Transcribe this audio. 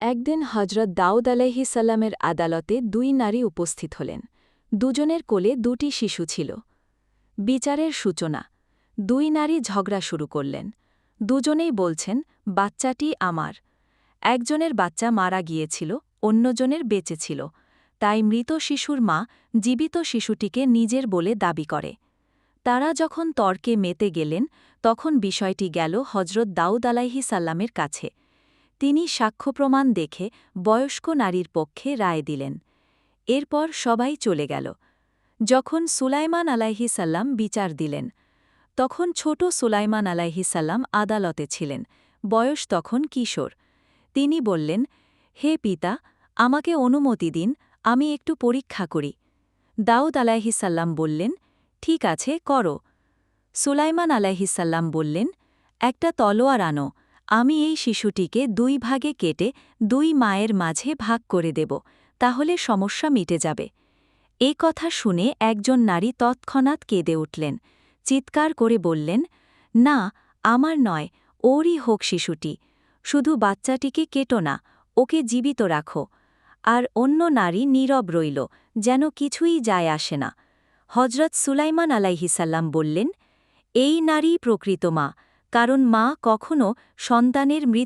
একদিন হজরত দাউদ আলাইহিসাল্লামের আদালতে দুই নারী উপস্থিত হলেন। দুজনের কোলে দুটি শিশু ছিল। বিচারের সূচনা। দুই নারী ঝগড়া শুরু করলেন। দুজনেই বলছেন, বাচ্চাটি আমার। একজনের বাচ্চা মারা গিয়েছিল, অন্যজনের বেঁচে ছিল। তাই মৃত শিশুর মা জীবিত শিশুটিকে নিজের বলে দাবি করে। তারা যখন তর্কে মেতে গেলেন, তখন বিষয়টি গেল হজরত দাউদ আলাইহিসাল্লামের কাছে। তিনি সাক্ষ্যপ্রমাণ দেখে বয়স্ক নারীর পক্ষে রায় দিলেন। এরপর সবাই চলে গেল। যখন সুলাইমান আলাইহিসাল্লাম বিচার দিলেন, তখন ছোট সুলাইমান আলাইহিসাল্লাম আদালতে ছিলেন। বয়স তখন কিশোর। তিনি বললেন, হে পিতা, আমাকে অনুমতি দিন, আমি একটু পরীক্ষা করি। দাউদ আলাইহিসাল্লাম বললেন, ঠিক আছে, করো। সুলাইমান আলাইহিসাল্লাম বললেন, একটা তলোয়ার আনো, আমি এই শিশুটিকে দুই ভাগে কেটে দুই মায়ের মাঝে ভাগ করে দেব, তাহলে সমস্যা মিটে যাবে। এ কথা শুনে একজন নারী তৎক্ষণাৎ কেঁদে উঠলেন, চিৎকার করে বললেন, না, আমার নয়, ওরই হোক শিশুটি, শুধু বাচ্চাটিকে কেটো না, ওকে জীবিত রাখো। আর অন্য নারী নীরব রইল, যেন কিছুই যায় আসে না। হজরত সুলাইমান আলাইহিসাল্লাম বললেন, এই নারী প্রকৃত মা, কারণ মা কখনও সন্তানের মৃত্যু